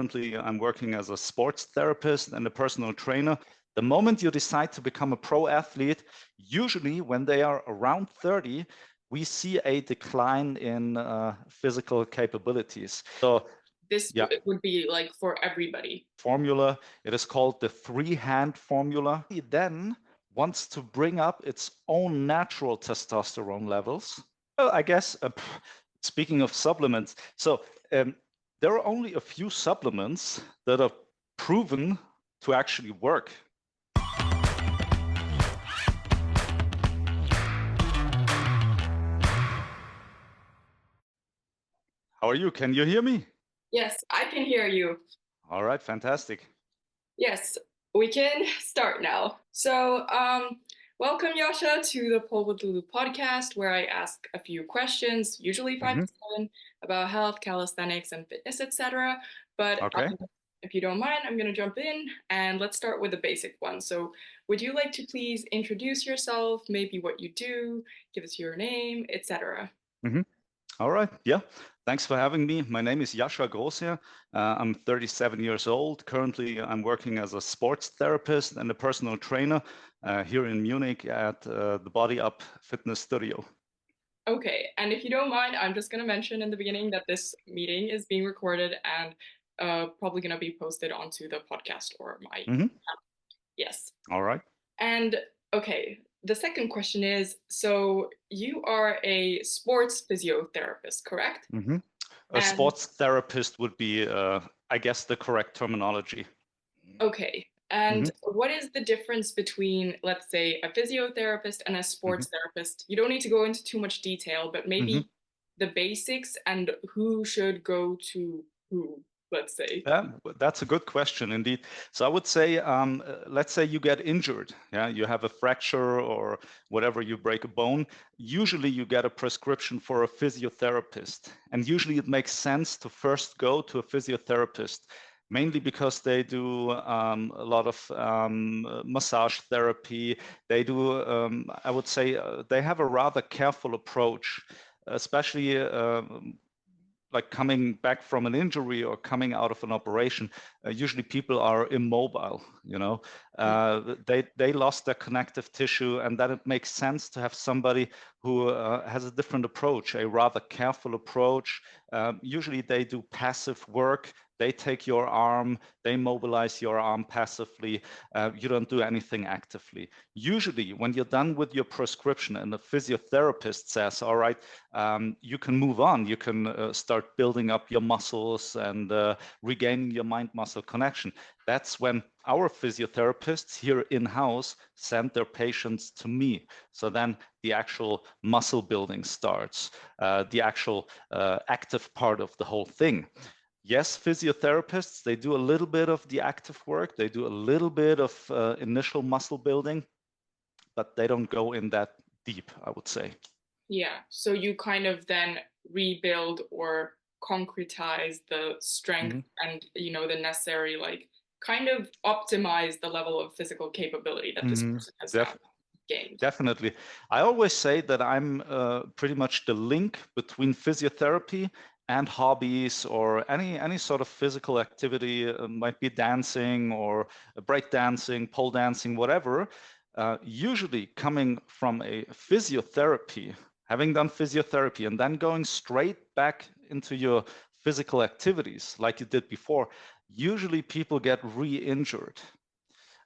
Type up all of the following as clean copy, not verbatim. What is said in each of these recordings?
Currently, I'm working as a sports therapist and a personal trainer. The moment you decide to become a pro athlete, usually when they are around 30, we see a decline in physical capabilities. So this would be like for everybody. Formula, it is called the three-hand formula. It then wants to bring up its own natural testosterone levels. Well, I guess, speaking of supplements, so there are only a few supplements that are proven to actually work. How are you? Can you hear me? Yes, I can hear you. All right, fantastic. Yes, we can start now. So, welcome, Jascha, to the Pole with Lulu podcast, where I ask a few questions, usually 5 to 7, about health, calisthenics, and fitness, etc. But if you don't mind, I'm going to jump in, and let's start with the basic one. So, would you like to please introduce yourself, maybe what you do, give us your name, etc.? All right. Yeah. Thanks for having me. My name is jascha.grossherr. I'm 37 years old. Currently, I'm working as a sports therapist and a personal trainer here in Munich at the Body Up Fitness Studio. Okay. And if you don't mind, I'm just going to mention in the beginning that this meeting is being recorded and probably going to be posted onto the podcast or my channel. Yes. All right. And okay, the second question is, so you are a sports physiotherapist, correct? A sports therapist would be, I guess, the correct terminology. Okay. And what is the difference between, let's say, a physiotherapist and a sports therapist? You don't need to go into too much detail, but maybe the basics and who should go to who, let's say. Yeah, that's a good question indeed. So I would say, let's say you get injured, yeah, you have a fracture or whatever, you break a bone. Usually you get a prescription for a physiotherapist. And usually it makes sense to first go to a physiotherapist, mainly because they do a lot of massage therapy. They do, I would say, they have a rather careful approach, especially like coming back from an injury or coming out of an operation. Usually people are immobile, you know, they lost their connective tissue, and then it makes sense to have somebody who has a different approach, a rather careful approach. Usually they do passive work. They take your arm, they mobilize your arm passively. You don't do anything actively. Usually when you're done with your prescription and the physiotherapist says, all right, you can move on, you can start building up your muscles and regaining your mind-muscle connection. That's when our physiotherapists here in-house send their patients to me. So then the actual muscle building starts, the actual active part of the whole thing. Yes, physiotherapists, they do a little bit of the active work. They do a little bit of initial muscle building, but they don't go in that deep, I would say. Yeah, so you kind of then rebuild or concretize the strength and, you know, the necessary, like, kind of optimize the level of physical capability that this person has now gained. Definitely. I always say that I'm pretty much the link between physiotherapy and hobbies or any sort of physical activity. Might be dancing or break dancing, pole dancing, whatever. Usually coming from a physiotherapy, having done physiotherapy and then going straight back into your physical activities like you did before, usually people get re-injured.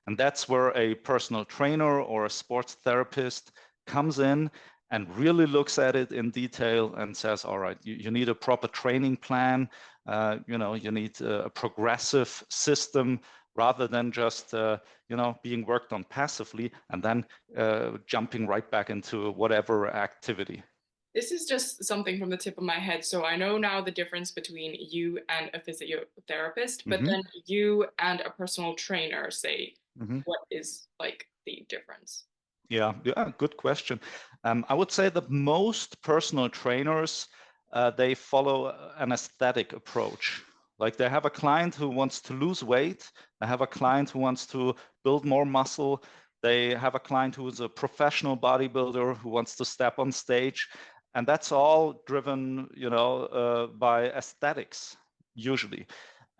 And that's where a personal trainer or a sports therapist comes in and really looks at it in detail and says, all right, you need a proper training plan. You know, you need a progressive system rather than just, you know, being worked on passively and then jumping right back into whatever activity. This is just something from the tip of my head. So I know now the difference between you and a physiotherapist, but then you and a personal trainer, say, what is like the difference? Yeah, good question. I would say that most personal trainers, they follow an aesthetic approach. Like they have a client who wants to lose weight. They have a client who wants to build more muscle. They have a client who is a professional bodybuilder who wants to step on stage. And that's all driven, you know, by aesthetics, usually.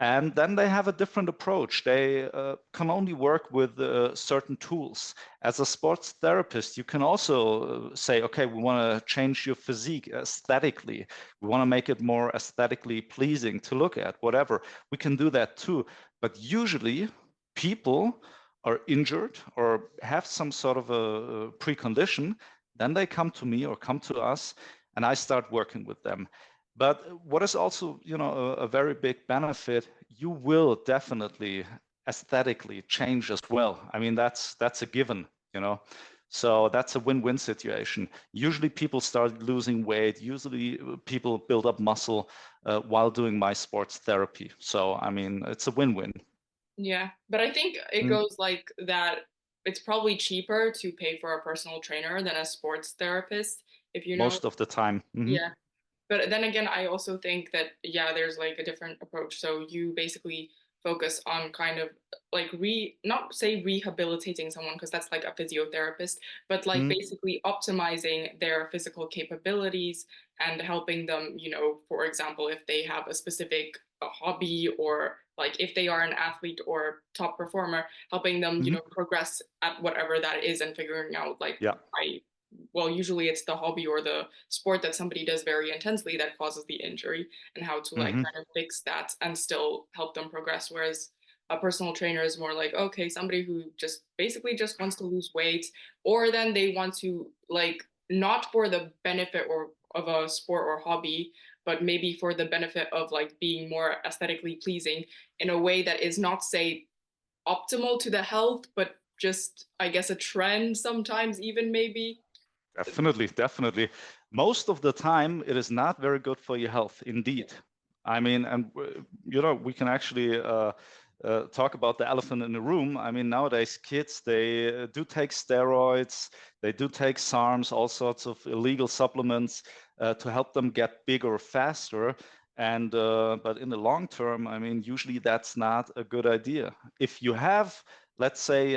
And then they have a different approach. They can only work with certain tools. As a sports therapist, you can also say, okay, we want to change your physique aesthetically. We want to make it more aesthetically pleasing to look at, whatever. We can do that too. But usually people are injured or have some sort of a precondition. Then they come to me or come to us, and I start working with them. But what is also, a very big benefit, you will definitely aesthetically change as well. I mean, that's a given, you know. So that's a win-win situation. Usually people start losing weight. Usually people build up muscle while doing my sports therapy. So, I mean, it's a win-win. Yeah, but I think it Mm. goes like that. It's probably cheaper to pay for a personal trainer than a sports therapist, if you know. Most of the time. Hmm. Yeah. But then again, I also think that, yeah, there's like a different approach. So you basically focus on kind of like not say rehabilitating someone because that's like a physiotherapist, but like Mm. basically optimizing their physical capabilities and helping them, for example, if they have a specific hobby or like if they are an athlete or top performer, helping them, Hmm. progress at whatever that is and figuring out like Yeah. well, usually it's the hobby or the sport that somebody does very intensely that causes the injury and how to like Hmm. kind of fix that and still help them progress. Whereas a personal trainer is more like, okay, somebody who just basically just wants to lose weight, or then they want to like not for the benefit or of a sport or hobby, but maybe for the benefit of like being more aesthetically pleasing in a way that is not say optimal to the health, but just I guess a trend sometimes even maybe. Definitely, definitely. Most of the time, it is not very good for your health, indeed. I mean, and we can actually talk about the elephant in the room. I mean, nowadays, kids, they do take steroids, they do take SARMs, all sorts of illegal supplements to help them get bigger faster. And but in the long term, I mean, usually that's not a good idea. If you have, let's say,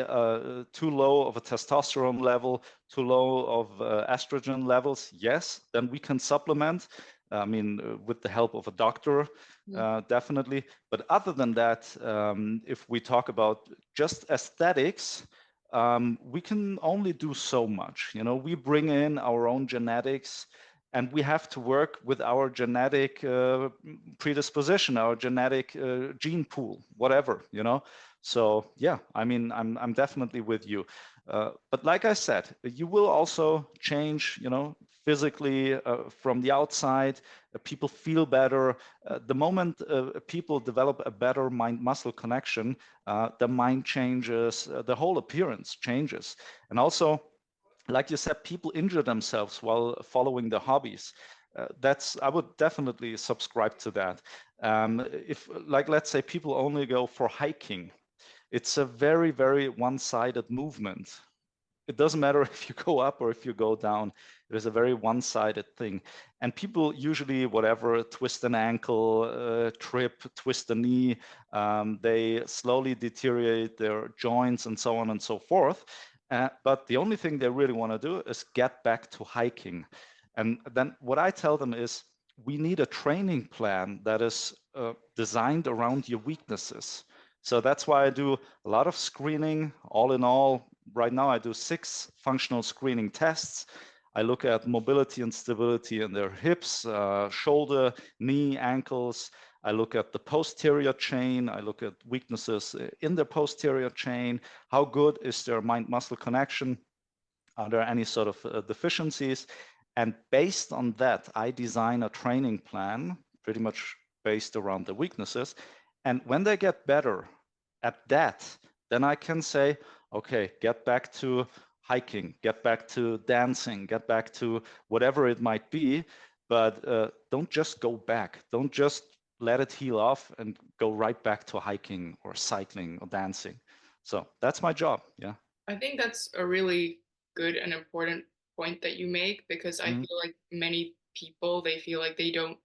too low of a testosterone level, too low of estrogen levels, yes, then we can supplement. I mean, with the help of a doctor, definitely. But other than that, if we talk about just aesthetics, we can only do so much. We bring in our own genetics, and we have to work with our genetic predisposition, our genetic gene pool, whatever. So yeah, I mean, I'm definitely with you. But like I said, you will also change, physically from the outside. People feel better. The moment people develop a better mind-muscle connection, the mind changes, the whole appearance changes. And also, like you said, people injure themselves while following their hobbies. I would definitely subscribe to that. If, like, let's say people only go for hiking, it's a very, very one-sided movement. It doesn't matter if you go up or if you go down. It is a very one-sided thing. And people usually, whatever, twist an ankle, trip, twist a knee. They slowly deteriorate their joints and so on and so forth. But the only thing they really want to do is get back to hiking. And then what I tell them is, we need a training plan that is designed around your weaknesses. So that's why I do a lot of screening. All in all, right now I do 6 functional screening tests. I look at mobility and stability in their hips, shoulder, knee, ankles. I look at the posterior chain. I look at weaknesses in the posterior chain. How good is their mind-muscle connection? Are there any sort of deficiencies? And based on that, I design a training plan pretty much based around the weaknesses. And when they get better at that, then I can say, okay, get back to hiking, get back to dancing, get back to whatever it might be. But don't just go back. Don't just let it heal off and go right back to hiking or cycling or dancing. So that's my job. Yeah. I think that's a really good and important point that you make because I Mm. feel like many people they feel like they don't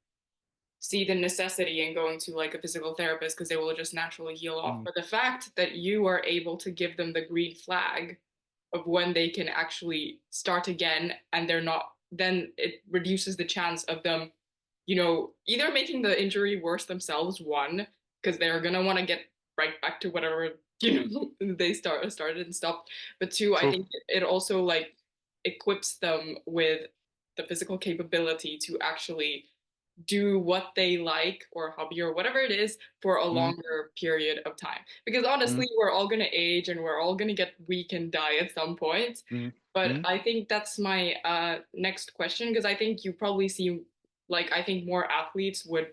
see the necessity in going to like a physical therapist because they will just naturally heal off. Mm. But the fact that you are able to give them the green flag of when they can actually start again and they're not, then it reduces the chance of them, either making the injury worse themselves, one, because they're gonna want to get right back to whatever they started and stopped. But two, I True. think it also like equips them with the physical capability to actually do what they like or hobby or whatever it is for a Mm, longer period of time. Because mm, honestly, we're all going to age and we're all going to get weak and die at some point. mm, But mm. I think that's my next question, because I think you probably see, like, I think more athletes would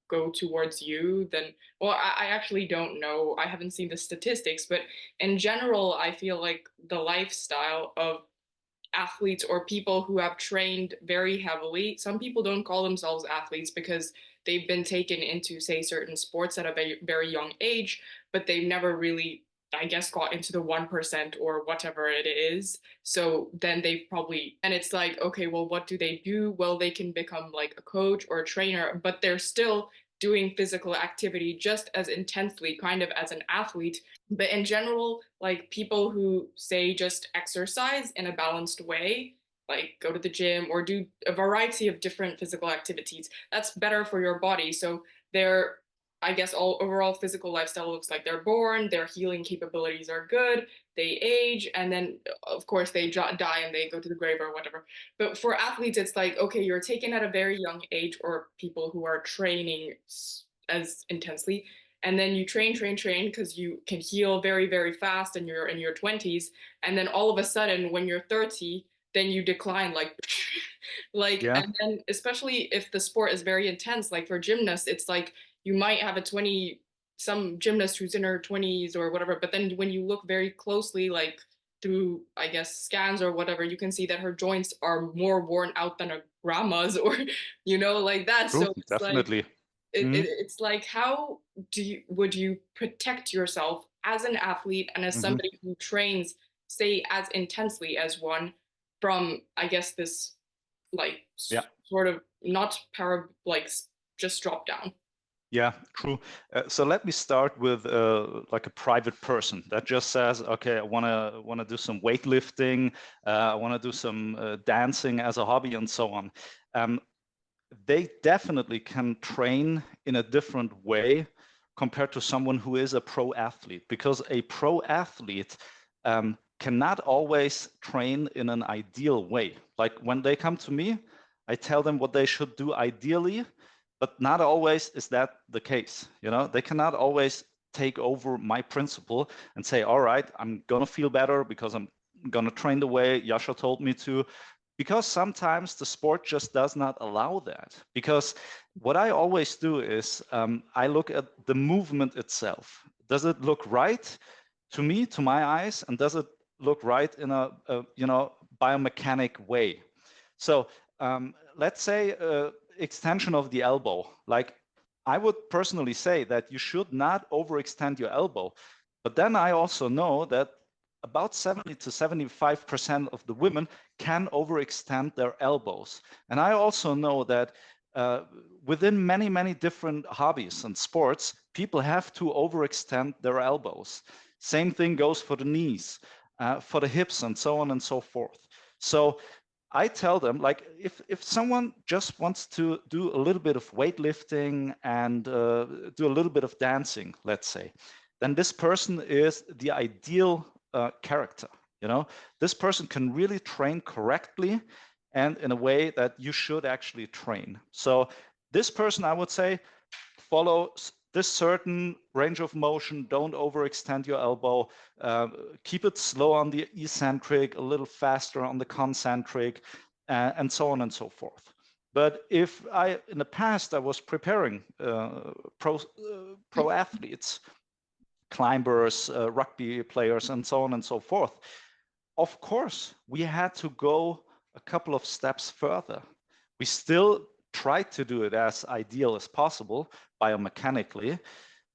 go towards you than, well, I actually don't know. I haven't seen the statistics, but in general, I feel like the lifestyle of athletes or people who have trained very heavily. Some people don't call themselves athletes because they've been taken into, say, certain sports at a very, very young age, but they've never really, I guess, got into the 1% or whatever it is. So then they probably, and it's like, okay, well, what do they do? Well, they can become like a coach or a trainer, but they're still doing physical activity just as intensely, kind of as an athlete. But in general, like people who say just exercise in a balanced way, like go to the gym or do a variety of different physical activities, that's better for your body. So their, I guess, all overall physical lifestyle looks like they're born, their healing capabilities are good, they age, and then of course they die and they go to the grave or whatever. But for athletes, it's like, okay, you're taken at a very young age, or people who are training as intensely, and then you train because you can heal very, very fast and you're in your 20s, and then all of a sudden when you're 30, then you decline like like, Yeah, and then especially if the sport is very intense, like for gymnasts, it's like you might have a 20, some gymnast who's in her 20s or whatever, but then when you look very closely, like through, I guess, scans or whatever, you can see that her joints are more worn out than a grandma's, or like that. true, So it's like definitely. Mm, it's like, how would you protect yourself as an athlete and as hmm. somebody who trains, say, as intensely as one, from, I guess, this like Yeah. sort of not like just drop down. Yeah, true. So let me start with like a private person that just says, okay, I wanna do some weightlifting, I wanna do some dancing as a hobby, and so on. Um, they definitely can train in a different way compared to someone who is a pro athlete, because a pro athlete cannot always train in an ideal way. Like when they come to me, I tell them what they should do ideally, but not always is that the case. They cannot always take over my principle and say, all right, I'm gonna feel better because I'm gonna train the way Jascha told me to, because sometimes the sport just does not allow that. Because what I always do is I look at the movement itself. Does it look right to me, to my eyes, and does it look right in a biomechanic way? So let's say extension of the elbow. Like, I would personally say that you should not overextend your elbow. But then I also know that about 70 to 75% of the women can overextend their elbows. And I also know that uh, within many, many different hobbies and sports, people have to overextend their elbows. Same thing goes for the knees, for the hips, and so on and so forth. So I tell them, like, if someone just wants to do a little bit of weightlifting and do a little bit of dancing, let's say, then this person is the ideal character. This person can really train correctly and in a way that you should actually train. So this person, I would say, follow this certain range of motion. Don't overextend your elbow. Uh, Keep it slow on the eccentric, a little faster on the concentric, and so on and so forth. But if in the past, I was preparing pro athletes, climbers, rugby players, and so on and so forth, of course, we had to go a couple of steps further. We still tried to do it as ideal as possible biomechanically,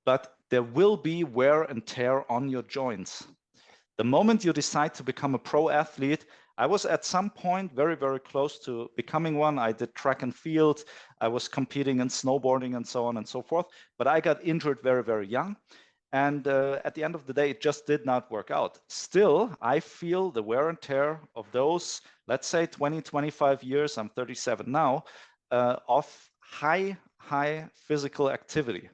but there will be wear and tear on your joints. The moment you decide to become a pro athlete, I was at some point very, very close to becoming one. I did track and field. I was competing in snowboarding and so on and so forth, but I got injured very, very young. And at the end of the day, it just did not work out. Still, I feel the wear and tear of those, let's say 20, 25 years, I'm 37 now, of high physical activity.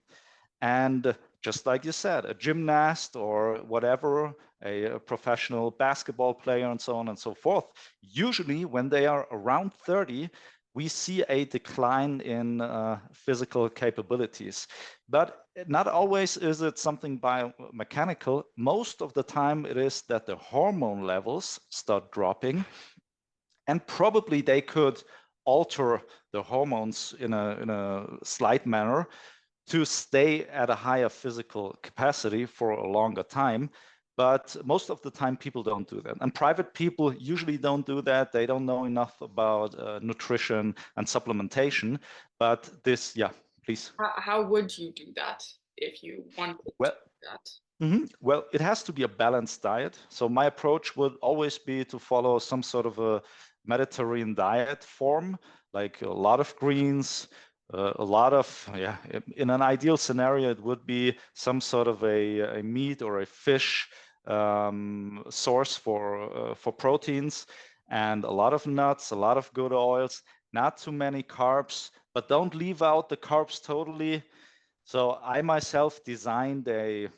And just like you said, a gymnast or whatever, a professional basketball player and so on and so forth, usually when they are around 30, we see a decline in physical capabilities. But not always is it something biomechanical. Most of the time it is that the hormone levels start dropping, and probably they could alter the hormones in a slight manner to stay at a higher physical capacity for a longer time. But most of the time, people don't do that. And private people usually don't do that. They don't know enough about nutrition and supplementation. But this, yeah, please. How would you do that if you wanted to Well, do that? Well, it has to be a balanced diet. So my approach would always be to follow some sort of a Mediterranean diet form, like a lot of greens, a lot of, yeah, in an ideal scenario, it would be some sort of a meat or a fish source for proteins, and a lot of nuts, a lot of good oils, not too many carbs, but don't leave out the carbs totally. So I myself designed a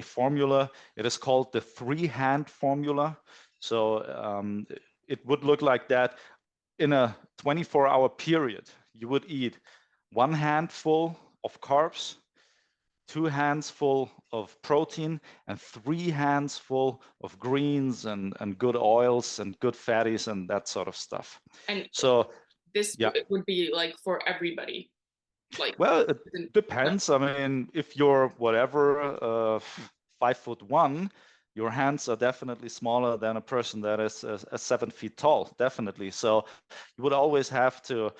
formula. It is called the three-hand formula. So it would look like that. In a 24-hour period, you would eat one handful of carbs, two hands full of protein, and three hands full of greens and good oils and good fatties and that sort of stuff. And So this yeah. would be like for everybody. Like, Well, it isn't- depends. I mean, if you're whatever, 5'1", your hands are definitely smaller than a person that is 7 feet tall, definitely. So you would always have to,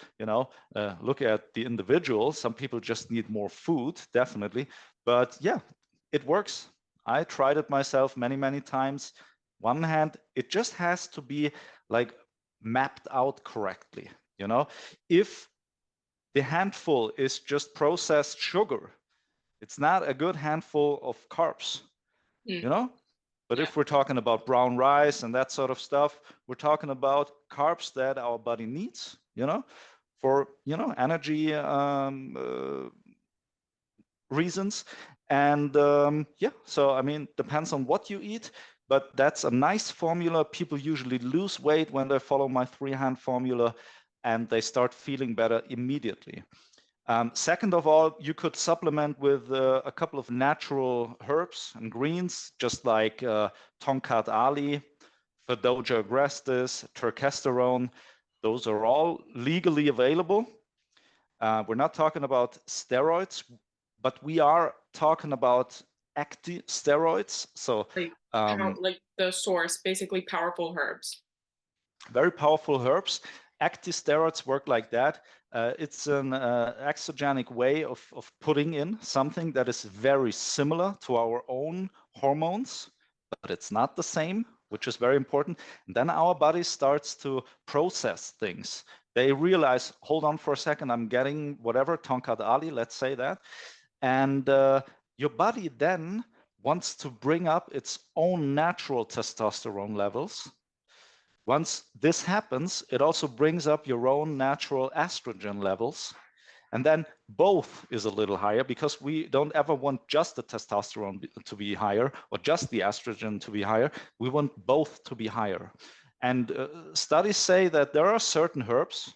look at the individual. Some people just need more food, definitely. But yeah, it works. I tried it myself many, many times. One hand, it just has to be like mapped out correctly. If the handful is just processed sugar, it's not a good handful of carbs, Mm, you know? But yeah. if we're talking about brown rice and that sort of stuff, we're talking about carbs that our body needs, for, energy reasons. And yeah, so I mean, depends on what you eat, but that's a nice formula. People usually lose weight when they follow my three-hand formula, and they start feeling better immediately. Second of all, you could supplement with a couple of natural herbs and greens, just like tonkat ali, Fedoja agrestis, testosterone. Those are all legally available. We're not talking about steroids, but we are talking about active steroids. So Like the source, basically powerful herbs. very powerful herbs. Active steroids work like that. It's an exogenic way of putting in something that is very similar to our own hormones, but it's not the same, which is very important. And then our body starts to process things. They realize, hold on for a second, I'm getting whatever, tonkat ali, let's say that. And your body then wants to bring up its own natural testosterone levels. Once this happens, it also brings up your own natural estrogen levels. And then both is a little higher, because we don't ever want just the testosterone to be higher or just the estrogen to be higher. We want both to be higher. And studies say that there are certain herbs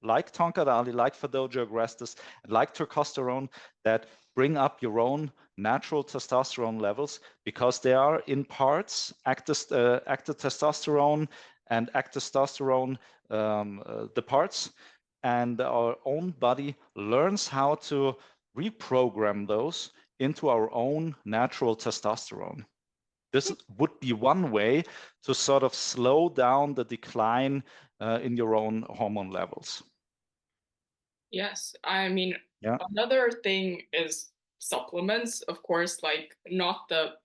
like tonkat ali, like Fedoja agrestis, and like testosterone that bring up your own natural testosterone levels, because they are in parts active testosterone and active testosterone, the parts, and our own body learns how to reprogram those into our own natural testosterone. This would be one way to sort of slow down the decline in your own hormone levels. Yes, I mean, Yeah. another thing is supplements, of course, like not the,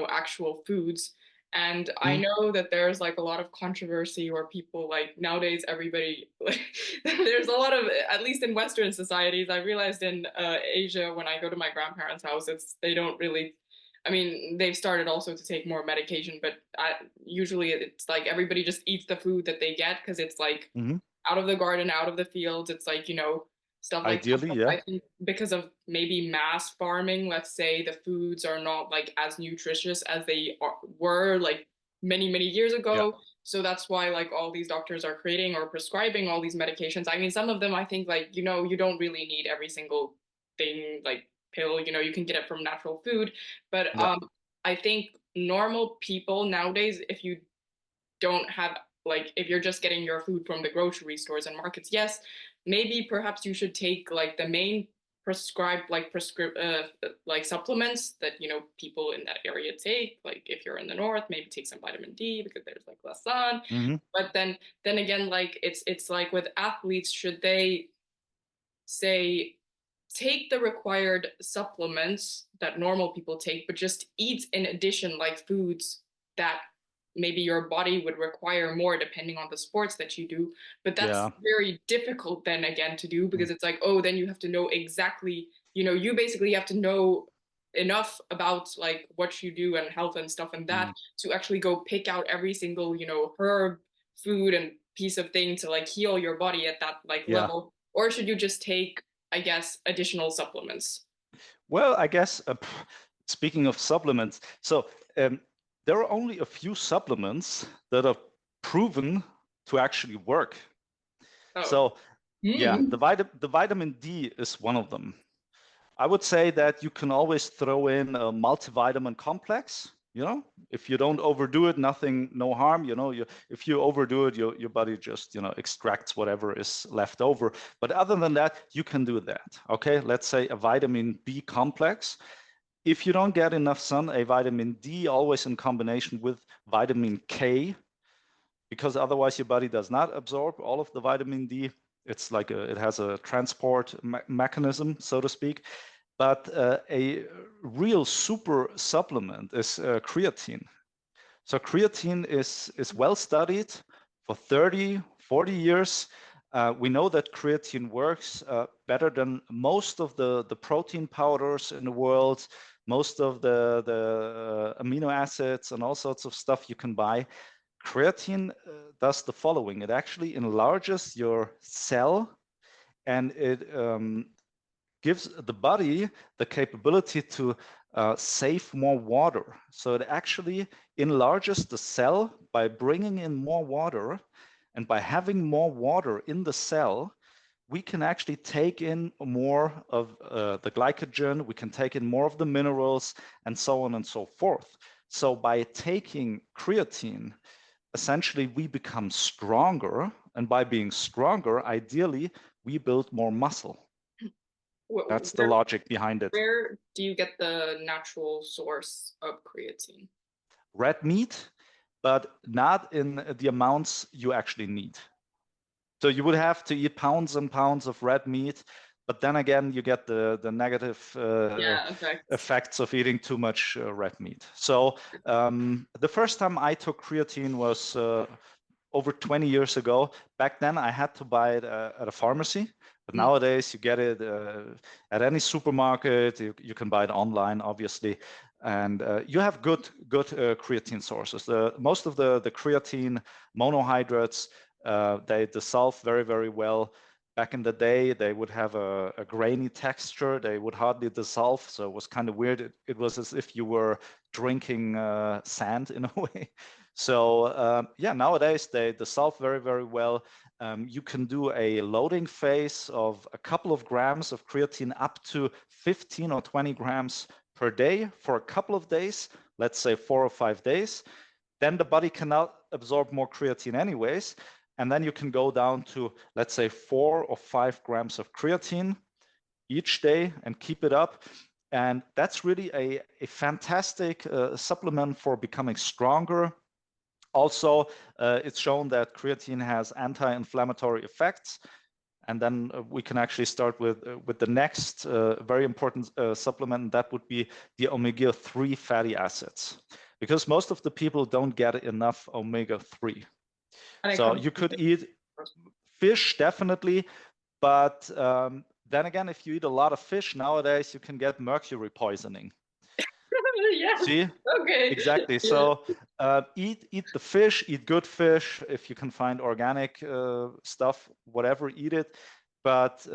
actual foods. And I Mm. know that there's like a lot of controversy where people like nowadays everybody like there's a lot of, at least in Western societies, I realized in Asia when I go to my grandparents' house, they don't really, I mean, they've started also to take more medication, but usually it's like everybody just eats the food that they get because it's like Mhm. out of the garden, out of the fields. It's like, stuff like that. Ideally, But yeah. I think because of maybe mass farming, let's say the foods are not like as nutritious as they were like many years Yeah. ago. So that's why like all these doctors are creating or prescribing all these medications. I mean, some of them I think like, you know, you don't really need every single thing like pill, you know, you can get it from natural food. But Yeah. I think normal people nowadays, if you don't have like if you're just getting your food from the grocery stores and markets, yes, maybe perhaps you should take like the main prescribed like supplements that you know people in that area take. Like if you're in the north, maybe take some vitamin D because there's like less sun. Mm-hmm. But then again, like it's like with athletes, should they say take the required supplements that normal people take, but just eat in addition like foods that maybe your body would require more depending on the sports that you do. But that's Yeah. very difficult then again to do Mm. because it's like, oh, then you have to know exactly, you know, you basically have to know enough about like what you do and health and stuff and that Mm. to actually go pick out every single, you know, herb, food and piece of thing to like heal your body at that like Yeah. level. Or should you just take, I guess, additional supplements? Well, I guess speaking of supplements, so there are only a few supplements that are proven to actually work. Oh. So yeah, Hmm. the vitamin D is one of them. I would say that you can always throw in a multivitamin complex. You know, if you don't overdo it, nothing, no harm. You know, if you overdo it, your body just, you know, extracts whatever is left over. But other than that, you can do that. Okay, let's say a vitamin B complex. If you don't get enough sun, a vitamin D always in combination with vitamin K, because otherwise your body does not absorb all of the vitamin D. It's like it has a transport mechanism, so to speak. But a real super supplement is creatine. So creatine is well studied for 30, 40 years. We know that creatine works better than most of the protein powders in the world, most of the amino acids and all sorts of stuff you can buy. Creatine does the following. It actually enlarges your cell and it gives the body the capability to save more water. So it actually enlarges the cell by bringing in more water. And by having more water in the cell, we can actually take in more of the glycogen, we can take in more of the minerals, and so on and so forth. So by taking creatine, essentially we become stronger. And by being stronger, ideally, we build more muscle. That's the Where logic behind it. where do you get the natural source of creatine? Red meat, but not in the amounts you actually need. So you would have to eat pounds and pounds of red meat, but then again, you get the negative Yeah, effects. effects of eating too much red meat. So the first time I took creatine was over 20 years ago. Back then, I had to buy it at a pharmacy. But Mm. nowadays, you get it at any supermarket. You can buy it online, obviously, and you have good creatine sources. Most of the creatine monohydrates they dissolve very well. Back in the day, they would have a grainy texture. They would hardly dissolve, so it was kind of weird. It was as if you were drinking sand in a way. So yeah, nowadays they dissolve very well. You can do a loading phase of a couple of grams of creatine up to 15 or 20 grams per day for a couple of days, let's say 4 or 5 days. Then the body cannot absorb more creatine anyways. And then you can go down to, let's say, 4 or 5 grams of creatine each day and keep it up. And that's really a fantastic supplement for becoming stronger. Also, it's shown that creatine has anti-inflammatory effects. And then we can actually start with the next very important supplement, and that would be the omega-3 fatty acids, because most of the people don't get enough omega-3. And it So comes you from could eat fish, definitely, but then again, if you eat a lot of fish nowadays, you can get mercury poisoning. yes. See? Okay. Exactly. Yeah. So eat the fish, eat good fish. If you can find organic stuff, whatever, eat it. But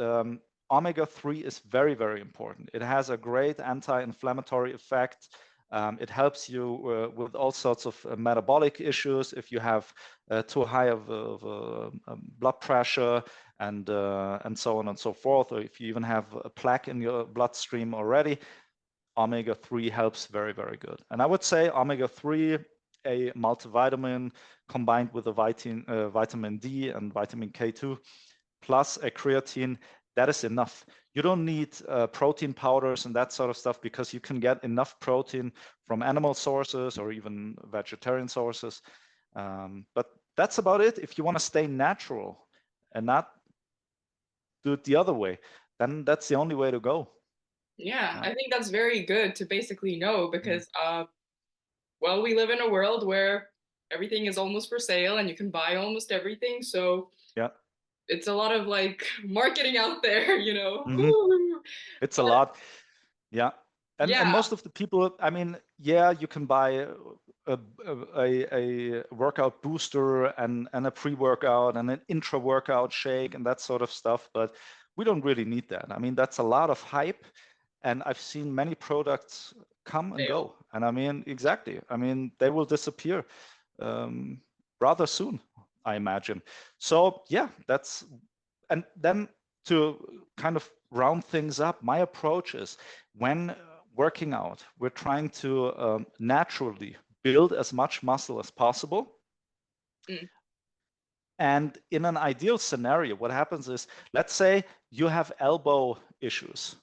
omega-3 is very, very important. It has a great anti-inflammatory effect. It helps you with all sorts of metabolic issues if you have too high of blood pressure and so on and so forth, or if you even have a plaque in your bloodstream already. Omega-3 helps very, very good. And I would say omega-3, a multivitamin combined with a vitamin D and vitamin K2 plus a creatine, that is enough. You don't need protein powders and that sort of stuff, because you can get enough protein from animal sources or even vegetarian sources. But that's about it. If you want to stay natural and not do it the other way, then that's the only way to go. Yeah, I think that's very good to basically know, because well, we live in a world where everything is almost for sale and you can buy almost everything. So Yeah. it's a lot of like marketing out there, you know. It's a But lot. Yeah. And yeah, most of the people, I mean, yeah, you can buy a workout booster and a pre-workout and an intra-workout shake and that sort of stuff, but we don't really need that. I mean, that's a lot of hype, and I've seen many products come and fail. go. And I mean, exactly. I mean, they will disappear rather soon, I imagine. So yeah, and then to kind of round things up, my approach is when working out, we're trying to naturally build as much muscle as possible. Mm. And in an ideal scenario, what happens is, let's say you have elbow issues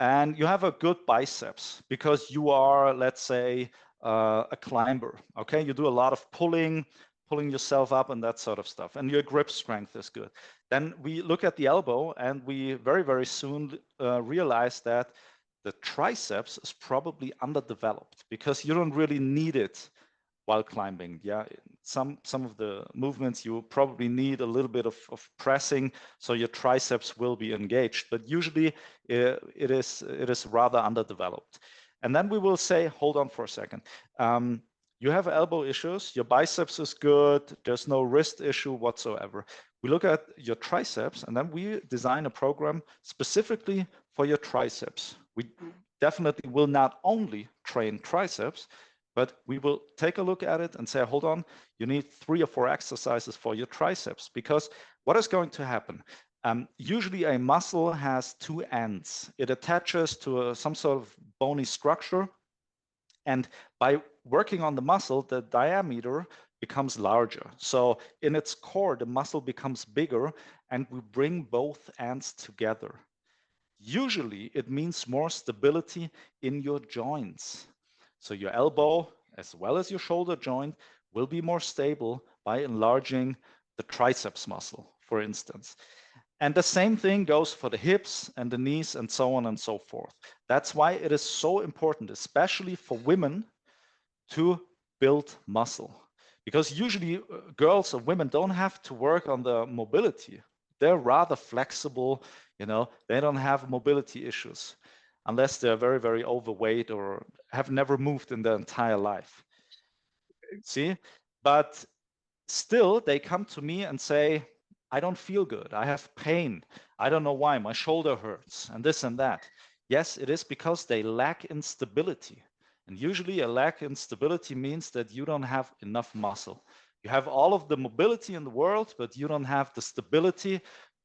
and you have a good biceps because you are, let's say, a climber. Okay, you do a lot of pulling yourself up and that sort of stuff, and your grip strength is good. Then we look at the elbow, and we very, very soon realize that the triceps is probably underdeveloped because you don't really need it while climbing. Yeah, some of the movements you probably need a little bit of pressing, so your triceps will be engaged, but usually it is rather underdeveloped. And then we will say, hold on for a second. You have elbow issues, your biceps is good, there's no wrist issue whatsoever. We look at your triceps, and then we design a program specifically for your triceps. We definitely will not only train triceps, but we will take a look at it and say, hold on, you need 3 or 4 exercises for your triceps, because what is going to happen? Usually a muscle has 2 ends. It attaches to some sort of bony structure, and by working on the muscle, the diameter becomes larger. So in its core, the muscle becomes bigger, and we bring both ends together. Usually it means more stability in your joints. So your elbow as well as your shoulder joint will be more stable by enlarging the triceps muscle, for instance. And the same thing goes for the hips and the knees and so on and so forth. That's why it is so important, especially for women, to build muscle. Because usually girls or women don't have to work on the mobility. They're rather flexible, they don't have mobility issues unless they're very, very overweight or have never moved in their entire life. See? But still, they come to me and say, I don't feel good. I have pain. I don't know why. My shoulder hurts and this and that. Yes, it is because they lack in stability. And usually a lack in stability means that you don't have enough muscle. You have all of the mobility in the world, but you don't have the stability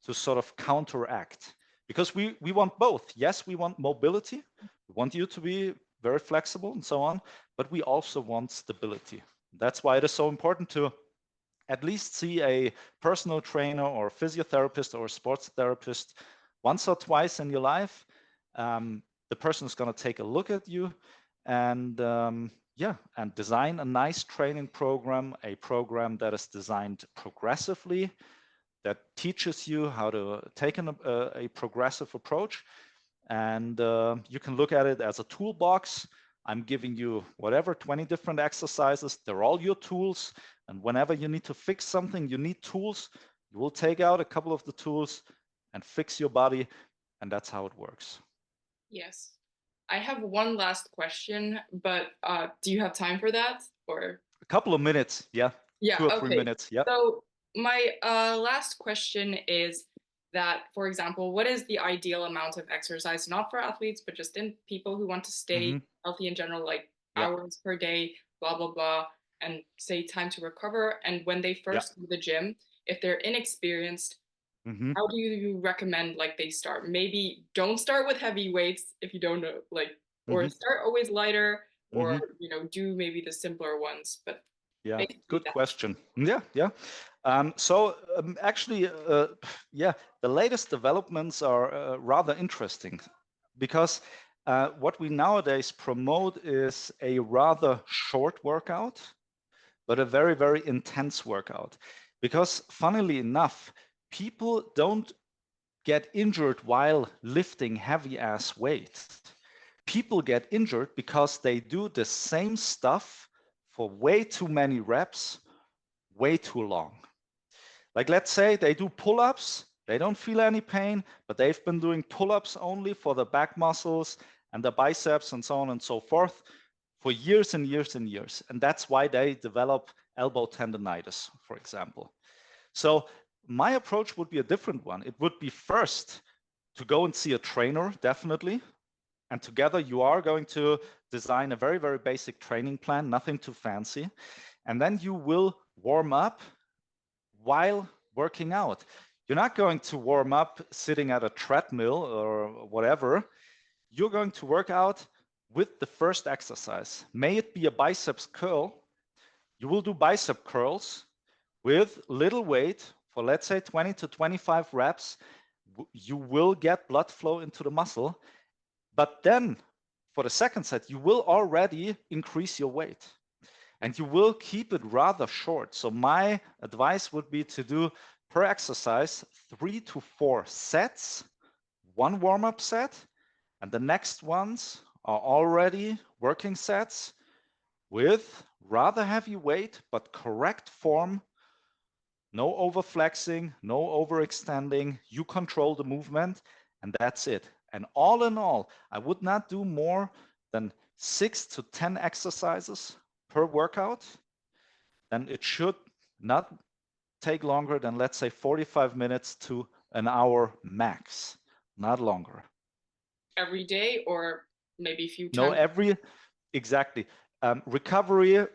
to sort of counteract. Because we want both. Yes, we want mobility. We want you to be very flexible and so on, but we also want stability. That's why it is so important to at least see a personal trainer or physiotherapist or sports therapist once or twice in your life. The person is going to take a look at you and and design a nice training program, a program that is designed progressively, that teaches you how to take a progressive approach. And you can look at it as a toolbox. I'm giving you whatever, 20 different exercises. They're all your tools. And whenever you need to fix something, you need tools. You will take out a couple of the tools and fix your body. And that's how it works. Yes. I have one last question, but do you have time for that? Or a couple of minutes, yeah, yeah, 2 or 3 okay. minutes, yeah. So my last question is, that, for example, what is the ideal amount of exercise, not for athletes, but just in people who want to stay healthy in general, like Yeah. hours per day, blah, blah, blah, and say time to recover. And when they first go to the gym, if they're inexperienced, how do you recommend like they start? Maybe don't start with heavy weights if you don't know, like, or start always lighter, or do maybe the simpler ones. But yeah, good that. question. Yeah. Actually, yeah, the latest developments are rather interesting because what we nowadays promote is a rather short workout, but a very, very intense workout. Because funnily enough, people don't get injured while lifting heavy ass weight. People get injured because they do the same stuff for way too many reps, way too long. Like let's say they do pull-ups, they don't feel any pain, but they've been doing pull-ups only for the back muscles and the biceps and so on and so forth for years and years and years. And that's why they develop elbow tendonitis, for example. So my approach would be a different one. It would be first to go and see a trainer, definitely. And together you are going to design a very, very basic training plan, nothing too fancy. And then you will warm up while working out. You're not going to warm up sitting at a treadmill or whatever. You're going to work out with the first exercise. May it be a biceps curl. You will do bicep curls with little weight for, let's say, 20 to 25 reps. You will get blood flow into the muscle. But then for the second set, you will already increase your weight and you will keep it rather short. So my advice would be to do per exercise 3 to 4 sets, one warm-up set, and the next ones are already working sets with rather heavy weight, but correct form. No overflexing, no overextending. You control the movement, and that's it. And all in all, I would not do more than 6 to 10 exercises per workout. Then it should not take longer than, let's say, 45 minutes to an hour max, not longer. Every day or maybe a few No, times? exactly. Recovery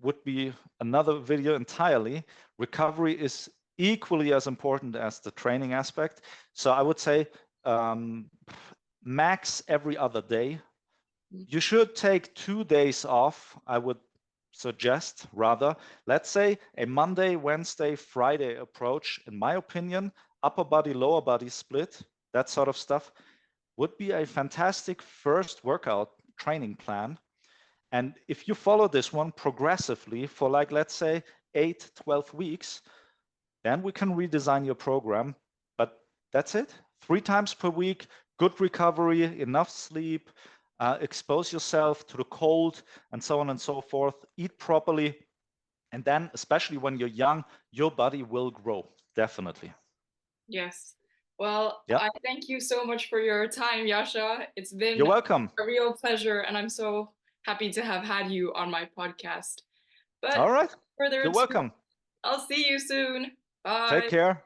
would be another video entirely. Recovery is equally as important as the training aspect. So I would say max every other day. You should take 2 days off, I would suggest rather. Let's say a Monday, Wednesday, Friday approach, in my opinion, upper body, lower body split, that sort of stuff, would be a fantastic first workout training plan. And if you follow this one progressively for like, let's say 8, 12 weeks, then we can redesign your program. But that's it. 3 times per week, good recovery, enough sleep, expose yourself to the cold and so on and so forth, eat properly. And then, especially when you're young, your body will grow, definitely. Yes. Well, Yeah. I thank you so much for your time, Jascha. It's been You're welcome. a real pleasure, and I'm so happy to have had you on my podcast. But All right. further You're ado, welcome. I'll see you soon. Take Bye. care.